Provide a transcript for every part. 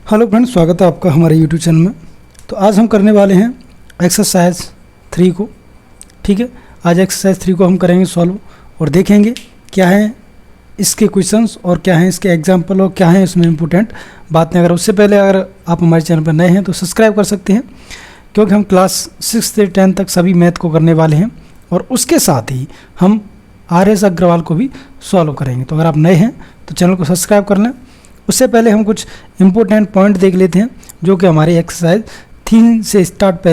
Hello friends, स्वागत है आपका हमारे यूट्यूब चैनल में। तो आज हम करने वाले हैं एक्सरसाइज 3 को। ठीक है, आज एक्सरसाइज 3 को हम करेंगे सॉल्व और देखेंगे क्या है इसके क्वेश्चंस और क्या है इसके एग्जाम्पल और क्या है इसमें इम्पोर्टेंट बातें। अगर उससे पहले अगर आप हमारे चैनल पर नए हैं तो सब्सक्राइब कर सकते हैं, क्योंकि हम क्लास 6 से 10 तक सभी मैथ को करने वाले हैं और उसके साथ ही हम RS अग्रवाल को भी सॉल्व करेंगे। तो अगर आप नए हैं तो चैनल को सब्सक्राइब कर लें। उससे पहले हम कुछ इम्पोर्टेंट पॉइंट देख लेते हैं जो कि हमारी एक्सरसाइज 3 से स्टार्ट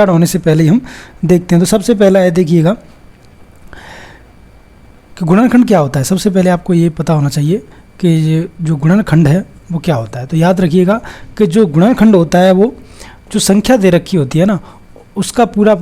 होने से पहले ही हम देखते हैं। तो सबसे पहला है, देखिएगा कि गुणनखंड क्या होता है। सबसे पहले आपको ये पता होना चाहिए कि जो गुणनखंड है वो क्या होता है। तो याद रखिएगा कि जो गुणनखंड होता है वो जो संख्या दे रखी होती है ना, उसका पूरा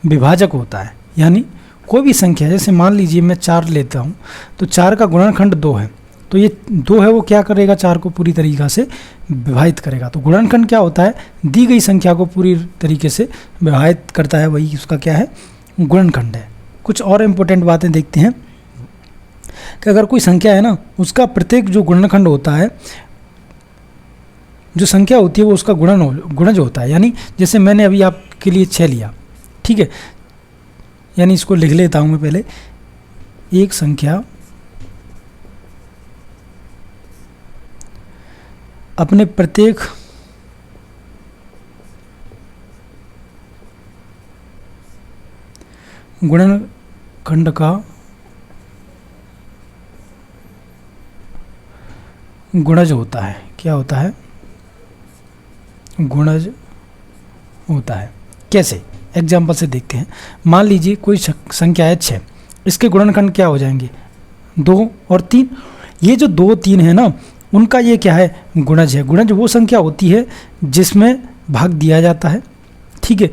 विभाजक होता है। यानी कोई भी संख्या, जैसे मान लीजिए मैं 4 लेता हूँ तो 4 का गुणनखंड 2 है, तो ये 2 है वो क्या करेगा, 4 को पूरी तरीक़ा से विभाजित करेगा। तो गुणनखंड क्या होता है, दी गई संख्या को पूरी तरीके से विभाजित करता है, वही उसका क्या है, गुणनखंड है। कुछ और इम्पोर्टेंट बातें देखते हैं कि अगर कोई संख्या है ना, उसका प्रत्येक जो गुणनखंड होता है, जो संख्या होती है वो उसका गुणज होता है। यानी जैसे मैंने अभी आपके लिए 6 लिया, ठीक है, यानी इसको लिख लेता हूँ मैं पहले। एक संख्या अपने प्रत्येक गुणनखंड का गुणज होता है। क्या होता है, गुणज होता है। कैसे, एग्जाम्पल से देखते हैं। मान लीजिए कोई संख्या है 6, इसके गुणनखंड क्या हो जाएंगे, 2 और 3। ये जो 2, 3 है ना, उनका ये क्या है, गुणज है। गुणज वो संख्या होती है जिसमें भाग दिया जाता है, ठीक है,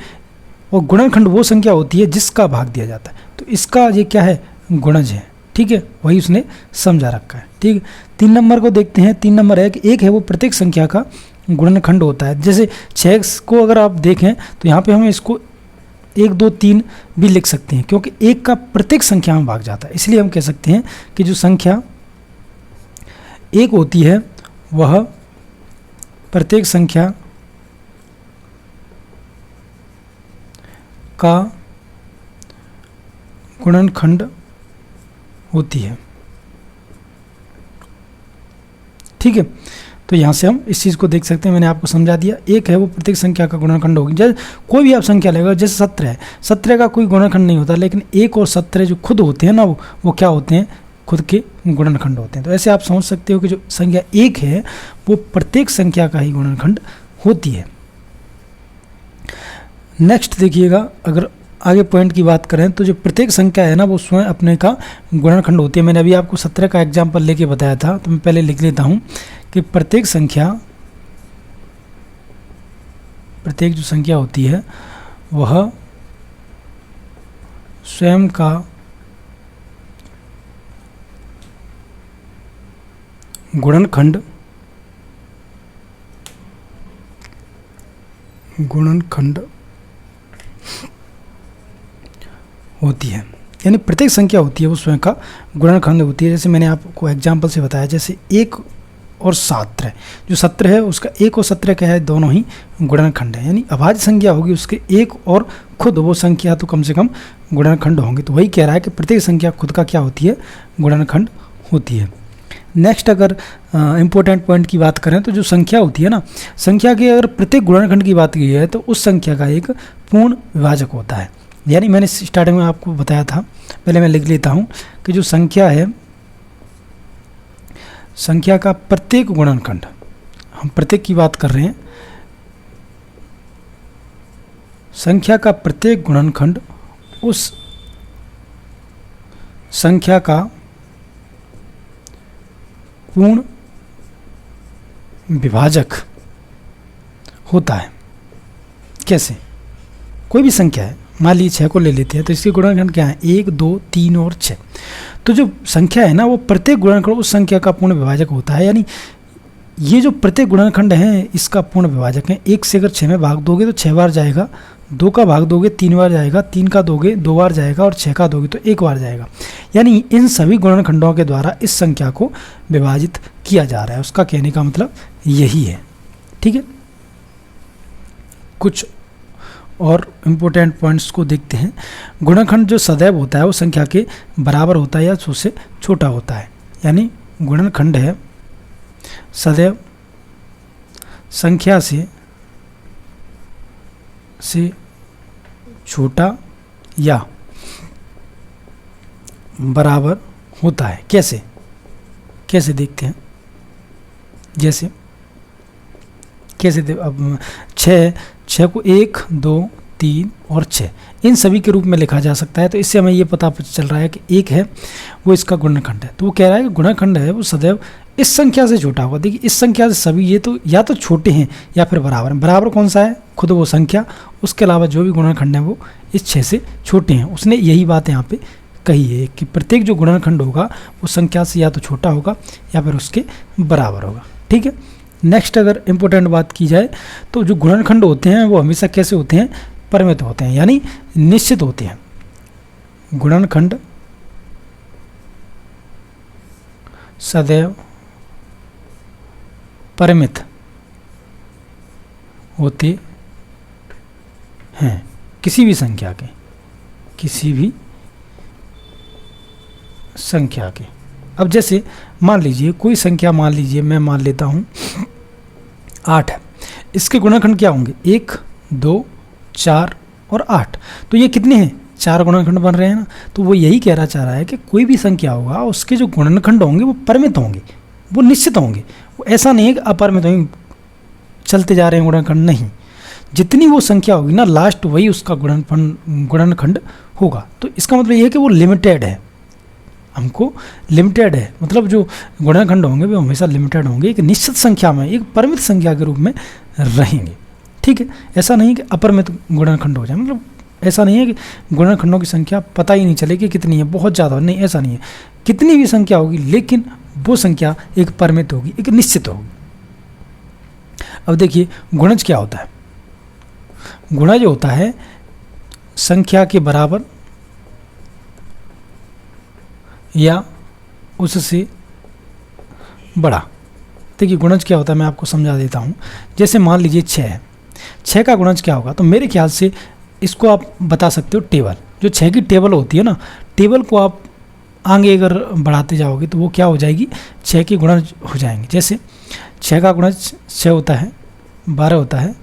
और गुणनखंड वो संख्या होती है जिसका भाग दिया जाता है। तो इसका ये क्या है, गुणज है, ठीक है, वही उसने समझा रखा है। ठीक है, 3 नंबर को देखते हैं। 3 नंबर है कि एक है वो प्रत्येक संख्या का गुणनखंड होता है। जैसे 6 को अगर आप देखें तो यहाँ पे हम इसको 1, 2, 3 भी लिख सकते हैं, क्योंकि 1 का प्रत्येक संख्या में भाग जाता है। इसलिए हम कह सकते हैं कि जो संख्या 1 होती है वह प्रत्येक संख्या का गुणनखंड होती है। ठीक है, तो यहाँ से हम इस चीज़ को देख सकते हैं, मैंने आपको समझा दिया। 1 है वो प्रत्येक संख्या का गुणनखंड होगी। जैसे कोई भी आप संख्या लेगा, जैसे 17 है, 17 का कोई गुणनखंड नहीं होता, लेकिन 1 और 17 जो खुद होते हैं ना, वो क्या होते हैं, खुद के गुणनखंड होते हैं। तो ऐसे आप समझ सकते हो कि जो संख्या 1 है वो प्रत्येक संख्या का ही गुणनखंड होती है। नेक्स्ट देखिएगा, अगर आगे पॉइंट की बात करें तो जो प्रत्येक संख्या है ना, वो स्वयं अपने का गुणनखंड होती है। मैंने अभी आपको 17 का एग्जाम्पल लेके बताया था, तो मैं पहले लिख लेता हूँ कि प्रत्येक जो संख्या होती है वह स्वयं का गुणनखंड होती है। यानी प्रत्येक संख्या होती है वो स्वयं का गुणनखंड होती है। जैसे मैंने आपको एग्जाम्पल से बताया, जैसे 1 और 17, जो 17 है उसका 1 और 17 क्या है, दोनों ही गुणनखंड है। यानी अभाज्य संख्या होगी उसके 1 और खुद वो संख्या तो कम से कम गुणनखंड होंगे। तो वही कह रहा है कि प्रत्येक संख्या खुद का क्या होती है, गुणनखंड होती है। नेक्स्ट अगर इम्पोर्टेंट पॉइंट की बात करें तो जो संख्या होती है ना, संख्या के अगर प्रत्येक गुणनखंड की बात की है तो उस संख्या का एक पूर्ण विभाजक होता है। यानी मैंने स्टार्टिंग में आपको बताया था, पहले मैं लिख लेता हूँ कि जो संख्या है, संख्या का प्रत्येक गुणनखंड, हम प्रत्येक की बात कर रहे हैं, संख्या का प्रत्येक गुणनखंड उस संख्या का पूर्ण विभाजक होता है। कैसे, कोई भी संख्या है, मान लीजिए 6 को ले लेते हैं, तो इसके गुणनखंड क्या है, 1, 2, 3 और 6। तो जो संख्या है ना, वो प्रत्येक गुणनखंड उस संख्या का पूर्ण विभाजक होता है। यानी ये जो प्रत्येक गुणनखंड है इसका पूर्ण विभाजक है। 1 से अगर 6 में भाग दोगे तो 6 बार जाएगा, 2 का भाग दोगे 3 बार जाएगा, 3 का दोगे 2 बार जाएगा और 6 का दोगे तो 1 बार जाएगा। यानी इन सभी गुणनखंडों के द्वारा इस संख्या को विभाजित किया जा रहा है, उसका कहने का मतलब यही है। ठीक है, कुछ और इम्पोर्टेंट पॉइंट्स को देखते हैं। गुणनखंड जो सदैव होता है वो संख्या के बराबर होता है या उससे छोटा होता है, यानी गुणनखंड है सदैव संख्या से छोटा या बराबर होता है। कैसे कैसे देखते हैं, जैसे कैसे अब 6 को 1, 2, 3 और 6 इन सभी के रूप में लिखा जा सकता है। तो इससे हमें ये पता चल रहा है कि 1 है वो इसका गुणनखंड है। तो वो कह रहा है कि गुणनखंड है वो सदैव इस संख्या से छोटा होगा। देखिए इस संख्या से सभी ये तो या तो छोटे हैं या फिर बराबर हैं। बराबर कौन सा है? खुद वो संख्या, उसके अलावा जो भी गुणनखंड है वो इस 6 से छोटे हैं। उसने यही बात यहाँ पे कही है कि प्रत्येक जो गुणनखंड होगा वो संख्या से या तो छोटा होगा या फिर उसके बराबर होगा। ठीक है, नेक्स्ट अगर इम्पोर्टेंट बात की जाए तो जो गुणनखंड होते हैं वो हमेशा कैसे होते हैं? परिमित होते हैं, यानी निश्चित होते हैं। गुणनखंड सदैव परिमित होते हैं किसी भी संख्या के, किसी भी संख्या के। अब जैसे मान लीजिए कोई संख्या, मान लीजिए मैं मान लेता हूँ 8 है, इसके गुणनखंड क्या होंगे? 1, 2, 4 और 8। तो ये कितने हैं? 4 गुणनखंड बन रहे हैं ना। तो वो यही कहना चाह रहा है कि कोई भी संख्या होगा उसके जो गुणनखंड होंगे वो परिमित होंगे, वो निश्चित होंगे। वो ऐसा नहीं है कि अपरिमित होंगे, चलते जा रहे हैं गुणनखंड, नहीं। जितनी वो संख्या होगी ना लास्ट वही उसका गुणनखंड होगा। तो इसका मतलब ये है कि वो लिमिटेड है, हमको लिमिटेड है, मतलब जो गुणनखंड होंगे वो हमेशा लिमिटेड होंगे, एक निश्चित संख्या में, एक परिमित संख्या के रूप में रहेंगे। ठीक है, ऐसा नहीं कि अपरिमित गुणनखंड हो जाए, मतलब ऐसा नहीं है कि गुणनखंडों की संख्या पता ही नहीं चले कि कितनी है, बहुत ज़्यादा नहीं, ऐसा नहीं है। कितनी भी संख्या होगी लेकिन वो संख्या एक परिमित होगी, एक निश्चित होगी। अब देखिए गुणज क्या होता है? गुणज होता है संख्या के बराबर या उससे बड़ा। देखिए गुणज क्या होता है मैं आपको समझा देता हूँ। जैसे मान लीजिए 6 है, 6 का गुणज क्या होगा? तो मेरे ख्याल से इसको आप बता सकते हो टेबल, जो 6 की टेबल होती है ना, टेबल को आप आगे अगर बढ़ाते जाओगे तो वो क्या हो जाएगी? 6 के गुणज हो जाएंगे। जैसे 6 का गुणज 6 होता है, 12 होता है,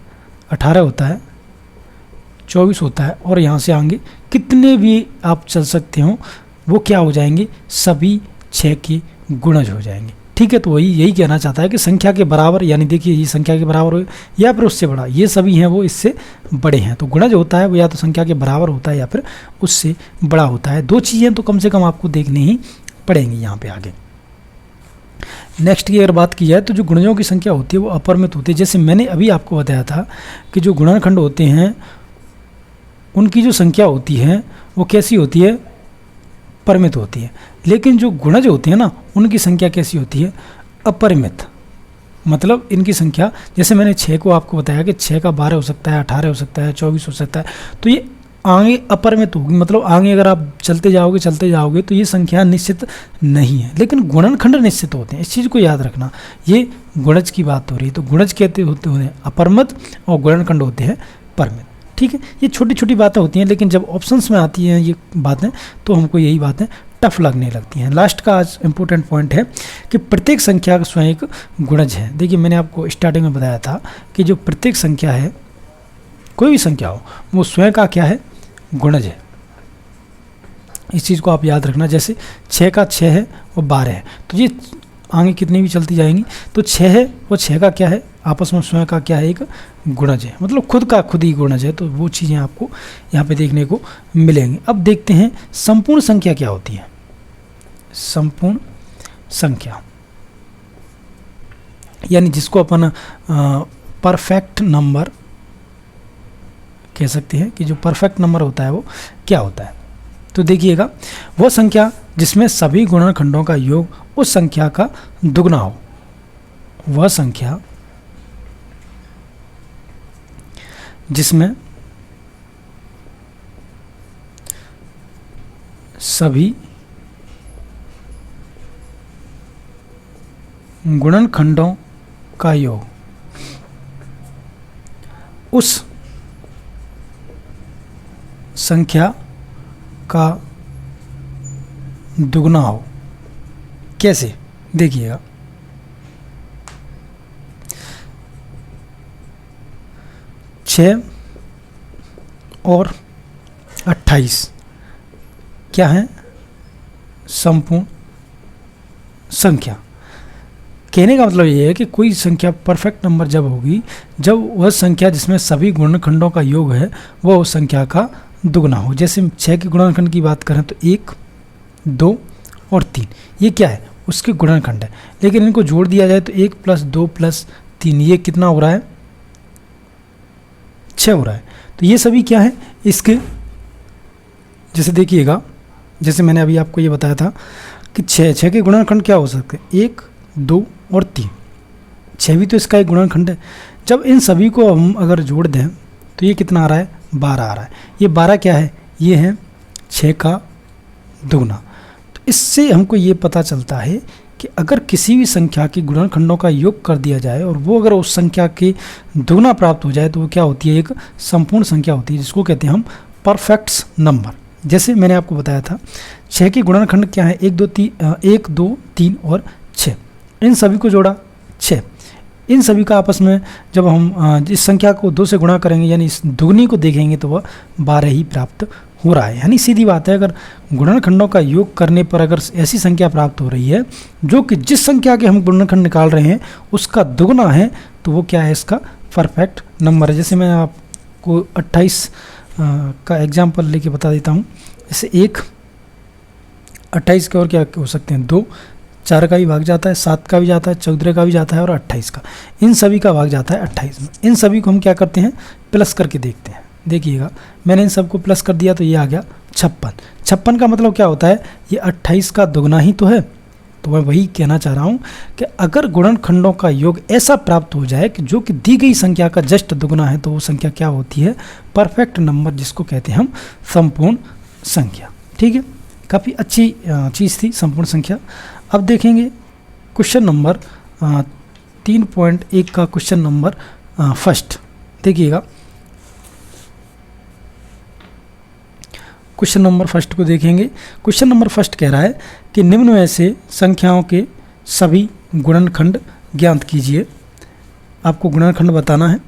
18 होता है, 24 होता है, और यहाँ से आगे कितने भी आप चल सकते हो वो क्या हो जाएंगे? सभी 6 के गुणज हो जाएंगे। ठीक है, तो वही यही कहना चाहता है कि संख्या के बराबर, यानी देखिए ये संख्या के बराबर हो या फिर उससे बड़ा, ये सभी हैं वो इससे बड़े हैं। तो गुणज होता है वो या तो संख्या के बराबर होता है या फिर उससे बड़ा होता है। दो चीज़ें तो कम से कम आपको देखनी ही पड़ेंगी यहाँ पे आगे। नेक्स्ट की अगर बात की जाए तो जो गुणजों की संख्या होती है वो अपरिमित होती है। जैसे मैंने अभी आपको बताया था कि जो गुणनखंड होते हैं उनकी जो संख्या होती है वो कैसी होती है? परिमित होती है। लेकिन जो गुणज होते हैं ना उनकी संख्या कैसी होती है? अपरिमित। मतलब इनकी संख्या, जैसे मैंने 6 को आपको बताया कि 6 का 12 हो सकता है, 18 हो सकता है, 24 हो सकता है, तो ये आगे अपरिमित होगी। मतलब आगे अगर आप चलते जाओगे तो ये संख्या निश्चित नहीं है, लेकिन गुणनखंड निश्चित होते हैं। इस चीज़ को याद रखना, ये गुणज की बात हो रही है। तो गुणज कहते होते हैं अपरिमित और गुणनखंड होते हैं परिमित। ठीक है, ये छोटी छोटी बातें होती हैं, लेकिन जब ऑप्शंस में आती हैं ये बातें तो हमको यही बातें टफ लगने लगती हैं। लास्ट का आज इम्पोर्टेंट पॉइंट है कि प्रत्येक संख्या का स्वयं एक गुणज है। देखिए मैंने आपको स्टार्टिंग में बताया था कि जो प्रत्येक संख्या है, कोई भी संख्या हो, वो स्वयं का क्या है? गुणज है। इस चीज़ को आप याद रखना। जैसे 6 का 6 है और 12 है, तो ये आगे कितनी भी चलती जाएंगी, तो 6 है और 6 का क्या है? आपस में स्वयं का क्या है? एक गुणज है, मतलब खुद का खुद ही गुणज है। तो वो चीज़ें आपको यहाँ पे देखने को मिलेंगी। अब देखते हैं संपूर्ण संख्या क्या होती है। संपूर्ण संख्या यानी जिसको अपन परफेक्ट नंबर कह सकते हैं, कि जो परफेक्ट नंबर होता है वो क्या होता है। तो देखिएगा, वो संख्या जिसमें सभी गुणनखंडों का योग उस संख्या का दुगना हो। वह संख्या जिसमें सभी गुणनखंडों का योग उस संख्या का दुगना हो। कैसे, देखिएगा। छः और 28 क्या है? संपूर्ण संख्या। कहने का मतलब ये है कि कोई संख्या परफेक्ट नंबर जब होगी जब वह संख्या जिसमें सभी गुणनखंडों का योग है वह उस संख्या का दुगना हो। जैसे 6 के गुणनखंड की बात करें तो 1, 2 और 3, ये क्या है? उसके गुणनखंड है। लेकिन इनको जोड़ दिया जाए तो 1 + 2 + 3, ये कितना हो रहा है? 6 हो रहा है। तो ये सभी क्या है इसके? जैसे देखिएगा, जैसे मैंने अभी आपको ये बताया था कि 6 के गुणनखंड क्या हो सकते हैं? 1, 2 और 3। 6 भी तो इसका एक गुणनखंड है। जब इन सभी को हम अगर जोड़ दें तो ये कितना आ रहा है? 12 आ रहा है। ये 12 क्या है? ये है 6 का दुगना। तो इससे हमको ये पता चलता है कि अगर किसी भी संख्या के गुणनखंडों का योग कर दिया जाए और वो अगर उस संख्या के दुगना प्राप्त हो जाए तो वो क्या होती है? एक संपूर्ण संख्या होती है, जिसको कहते हैं हम परफेक्ट नंबर। जैसे मैंने आपको बताया था 6 के गुणनखंड क्या है? 1, 2, 3 और 6। इन सभी को जोड़ा 6। इन सभी का आपस में जब हम इस संख्या को 2 से गुणा करेंगे यानी इस दुगनी को देखेंगे तो वह 12 ही प्राप्त हो रहा है। यानी सीधी बात है, अगर गुणनखंडों का योग करने पर अगर ऐसी संख्या प्राप्त हो रही है जो कि जिस संख्या के हम गुणनखंड निकाल रहे हैं उसका दुगना है तो वो क्या है? इसका परफेक्ट नंबर है। जैसे मैं आपको 28 का एग्जाम्पल लेके बता देता हूँ। जैसे 1 28 के और क्या हो सकते हैं? 2 4 का भी भाग जाता है, 7 का भी जाता है, 14 का भी जाता है और 28 का। इन सभी का भाग जाता है 28 में। इन सभी को हम क्या करते हैं? प्लस करके देखते हैं। देखिएगा, मैंने इन सबको प्लस कर दिया तो ये आ गया 56। 56 का मतलब क्या होता है? ये 28 का दुगना ही तो है। तो मैं वही कहना चाह रहा हूँ कि अगर गुणनखंडों का योग ऐसा प्राप्त हो जाए कि जो कि दी गई संख्या का जस्ट दुगना है तो वो संख्या क्या होती है? परफेक्ट नंबर, जिसको कहते हैं हम संपूर्ण संख्या। ठीक है, काफ़ी अच्छी चीज़ थी संपूर्ण संख्या। अब देखेंगे क्वेश्चन नंबर 3.1 का क्वेश्चन नंबर फर्स्ट। देखिएगा, क्वेश्चन नंबर फर्स्ट को देखेंगे। क्वेश्चन नंबर फर्स्ट कह रहा है कि निम्न में से संख्याओं के सभी गुणनखंड ज्ञात कीजिए। आपको गुणनखंड बताना है।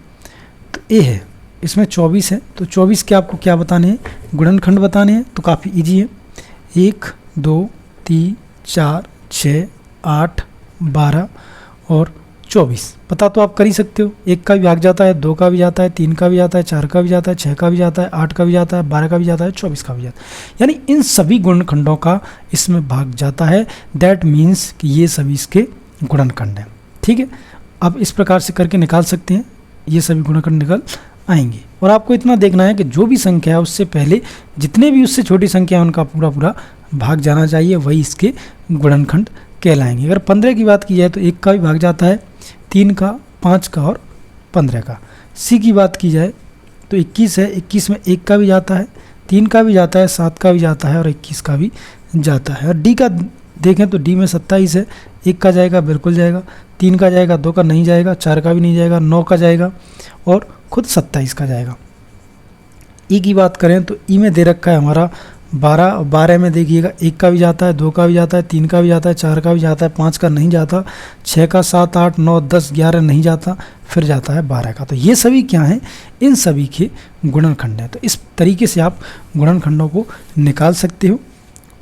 तो ए है, इसमें 24 है, तो 24 के आपको क्या बताने हैं? गुणनखंड बताने हैं। तो काफ़ी इजी है। 1, 2, 3, 4, 6, 8, 12 और 24 पता तो आप कर ही सकते हो। 1 का भी भाग जाता है, 2 का भी जाता है, 3 का भी जाता है, 4 का भी जाता है, 6 का भी जाता है, 8 का भी जाता है, 12 का भी जाता है, 24 का भी जाता है। यानी इन सभी गुणनखंडों का इसमें भाग जाता है। दैट मीन्स कि ये सभी इसके गुणनखंड हैं। ठीक है, अब इस प्रकार से करके निकाल सकते हैं, ये सभी गुणनखंड निकल आएंगे। और आपको इतना देखना है कि जो भी संख्या है उससे पहले जितने भी उससे छोटी संख्या है उनका पूरा पूरा भाग जाना चाहिए, वही इसके गुणनखंड कहलाएंगे। अगर 15 की बात की जाए तो 1 का भी भाग जाता है, 3 का, 5 का और 15 का। सी की बात की जाए तो 21 है, 21 में 1 का भी जाता है, 3 का भी जाता है, 7 का भी जाता है और 21 का भी जाता है। और डी का देखें तो डी में 27 है, 1 का जाएगा बिल्कुल जाएगा, 3 का जाएगा, 2 का नहीं जाएगा, 4 का भी नहीं जाएगा, 9 का जाएगा और खुद 27 का जाएगा। ई की बात करें तो ई में दे रखा है हमारा 12, 12 में देखिएगा 1 का भी जाता है, 2 का भी जाता है, 3 का भी जाता है, 4 का भी जाता है, 5 का नहीं जाता, 6 का, 7, 8, 9, 10, 11 नहीं जाता, फिर जाता है 12 का। तो ये सभी क्या हैं? इन सभी के गुणनखंड हैं। तो इस तरीके से आप गुणनखंडों को निकाल सकते हो।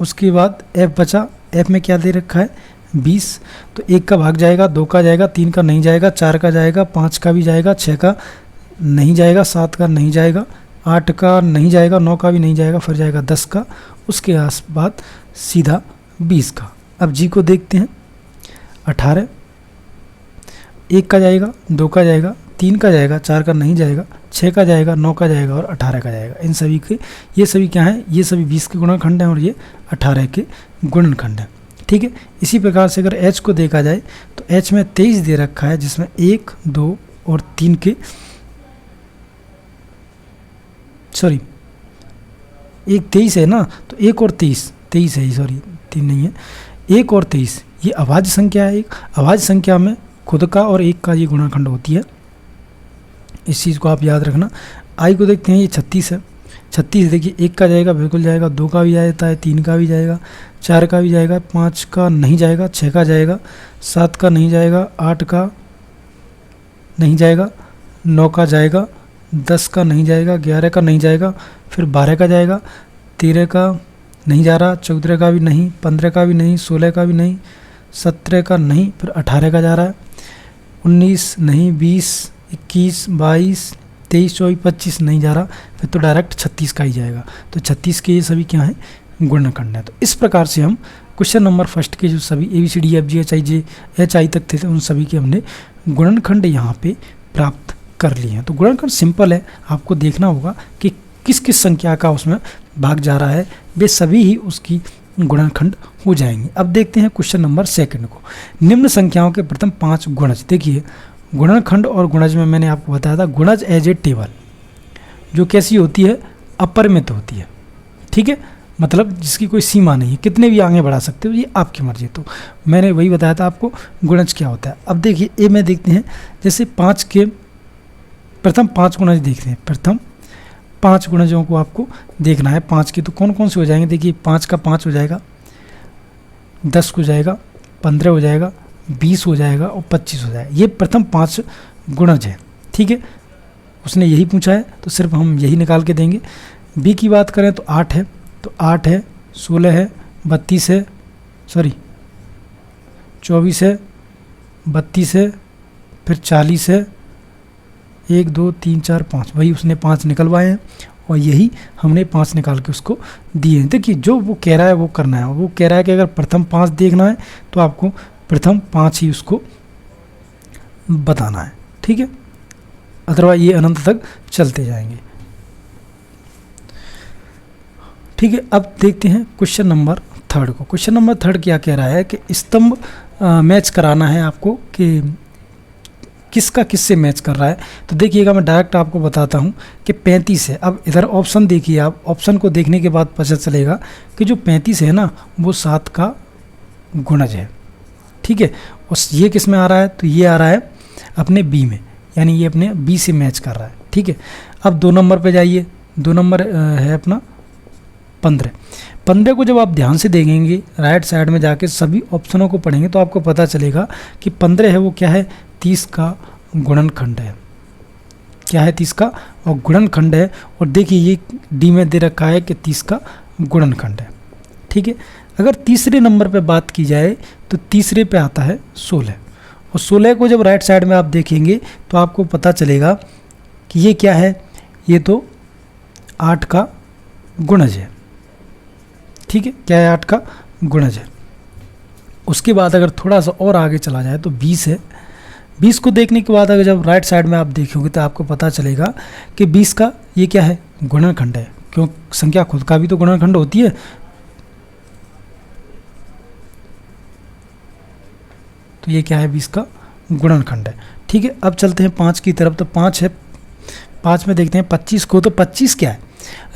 उसके बाद एफ बचा, एफ में क्या दे रखा है? 20। तो 1 का भाग जाएगा, 2 का जाएगा, 3 का नहीं जाएगा, 4 का जाएगा, 5 का भी जाएगा, 6 का नहीं जाएगा, 7 का नहीं जाएगा, 8 का नहीं जाएगा, 9 का भी नहीं जाएगा, फिर जाएगा 10 का, उसके बाद सीधा 20 का। अब जी को देखते हैं। 18, 1 का जाएगा, 2 का जाएगा, 3 का जाएगा, 4 का नहीं जाएगा, 6 का जाएगा, 9 का जाएगा और 18 का जाएगा। इन सभी के ये सभी क्या हैं? ये सभी 20 के गुणनखंड हैं और ये 18 के गुणनखंड हैं। ठीक है, इसी प्रकार से अगर एच को देखा जाए तो एच में 23 दे रखा है, जिसमें 1, 2 और 3 के, सॉरी 1 23 है ना, तो 1 और 23 है, सॉरी 3 नहीं है, 1 और 23 ये अभाज्य संख्या है। एक अभाज्य संख्या में खुद का और एक का ये गुणनखंड होती है, इस चीज़ को आप याद रखना। आई को देखते हैं, ये 36 है। 36 देखिए, एक का जाएगा बिल्कुल जाएगा, 2 का भी जाता है, 3 का भी जाएगा, 4 का भी जाएगा, 5 का नहीं जाएगा, 6 का जाएगा, 7 का नहीं जाएगा, 8 का नहीं जाएगा, 9 का जाएगा, 10 का नहीं जाएगा, 11 का नहीं जाएगा, फिर 12 का जाएगा, 13 का नहीं जा रहा, 14 का भी नहीं, 15 का भी नहीं, 16 का भी नहीं, 17 का नहीं, फिर 18 का जा रहा है, 19 नहीं, 20, 21, 22, 23, 24, 25 नहीं जा रहा, फिर तो डायरेक्ट 36 का ही जाएगा। तो 36 के ये सभी क्या हैं, गुणनखंड है। तो इस प्रकार से हम क्वेश्चन नंबर फर्स्ट के जो सभी ABCD FG HI तक थे उन सभी के हमने गुणनखंड यहाँ पे प्राप्त कर लिए हैं। तो गुणनखंड सिंपल है, आपको देखना होगा कि किस किस संख्या का उसमें भाग जा रहा है, वे सभी ही उसकी गुणनखंड हो जाएंगे। अब देखते हैं क्वेश्चन नंबर सेकंड को। निम्न संख्याओं के प्रथम 5 गुणज। देखिए, गुणनखंड और गुणज में मैंने आपको बताया था, गुणज एज ए टेबल जो कैसी होती है, अपरिमित होती है, ठीक है, मतलब जिसकी कोई सीमा नहीं है, कितने भी आगे बढ़ा सकते हो, ये आपकी मर्जी। तो मैंने वही बताया था आपको गुणज क्या होता है। अब देखिए ए में देखते हैं, जैसे 5 के प्रथम 5 गुणज देखते हैं। प्रथम 5 गुणजों को आपको देखना है। 5 के तो कौन कौन से हो जाएंगे, देखिए 5 का 5 हो जाएगा, 10 हो जाएगा, 15 हो जाएगा, 20 हो जाएगा और 25 हो जाएगा। ये प्रथम 5 गुणज है, ठीक है, उसने यही पूछा है तो सिर्फ हम यही निकाल के देंगे। बी की बात करें तो 8 है, तो 8 है, 16 है, 32 है, 24 है, 32 है, फिर 40 है, 1 2 3 4 5, वही उसने 5 निकलवाए हैं और यही हमने 5 निकाल के उसको दिए हैं। देखिए जो वो कह रहा है वो करना है। वो कह रहा है कि अगर प्रथम 5 देखना है तो आपको प्रथम 5 ही उसको बताना है, ठीक है, अदरवाइज ये अनंत तक चलते जाएंगे, ठीक है। अब देखते हैं क्वेश्चन नंबर थर्ड को। क्वेश्चन नंबर थर्ड क्या कह रहा है कि स्तंभ मैच कराना है आपको कि किसका किससे मैच कर रहा है। तो देखिएगा, मैं डायरेक्ट आपको बताता हूँ कि 35 है। अब इधर ऑप्शन देखिए, आप ऑप्शन को देखने के बाद पता चलेगा कि जो 35 है ना वो 7 का गुणज है, ठीक है। और ये किस में आ रहा है, तो ये आ रहा है अपने बी में, यानी ये अपने बी से मैच कर रहा है, ठीक है। अब 2 नंबर पे जाइए, 2 नंबर है अपना 15। 15 को जब आप ध्यान से देखेंगे, राइट साइड में जाके सभी ऑप्शनों को पढ़ेंगे तो आपको पता चलेगा कि 15 है वो क्या है, 30 का गुणनखंड है। क्या है, 30 का और गुणनखंड है। और देखिए ये डी में दे रखा है कि 30 का गुणनखंड है, ठीक है। अगर तीसरे नंबर पे बात की जाए तो तीसरे पे आता है 16, और 16 को जब राइट साइड में आप देखेंगे तो आपको पता चलेगा कि ये क्या है, ये तो 8 का गुणज है, ठीक है। क्या है, 8 का गुणज है। उसके बाद अगर थोड़ा सा और आगे चला जाए तो 20 है। 20 को देखने के बाद अगर जब राइट साइड में आप देखोगे तो आपको पता चलेगा कि 20 का ये क्या है, गुणनखंड है, क्यों, संख्या खुद का भी तो गुणनखंड होती है। तो ये क्या है, 20 का गुणनखंड है, ठीक है। अब चलते हैं 5 की तरफ। तो 5 है, 5 में देखते हैं 25 को। तो 25 क्या है,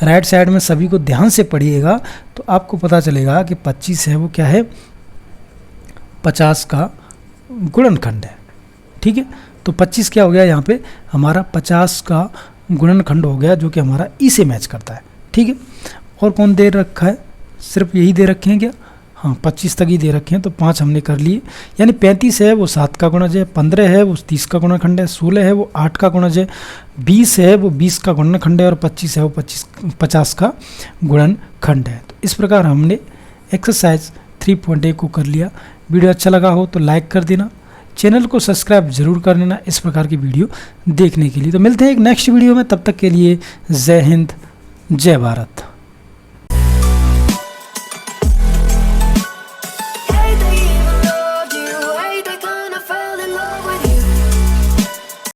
राइट साइड में सभी को ध्यान से पढ़िएगा तो आपको पता चलेगा कि 25 है वो क्या है, 50 का गुणनखंड है, ठीक है। तो 25 क्या हो गया, यहाँ पे हमारा 50 का गुणनखंड हो गया, जो कि हमारा ई से मैच करता है, ठीक है। और कौन दे रखा है, सिर्फ यही दे रखे हैं क्या, हाँ 25 तक ही दे रखे हैं। तो 5 हमने कर लिए, यानी 35 है वो 7 का गुणज है, 15 है वो 30 का गुणनखंड है, 16 है वो 8 का गुणज है, 20 है वो 20 का गुणनखंड है और 25 है वो 50 का गुणनखंड है। तो इस प्रकार हमने एक्सरसाइज 3.1 को कर लिया। वीडियो अच्छा लगा हो तो लाइक कर देना, चैनल को सब्सक्राइब जरूर कर लेना इस प्रकार की वीडियो देखने के लिए। तो मिलते हैं एक नेक्स्ट वीडियो में, तब तक के लिए जय हिंद, जय भारत।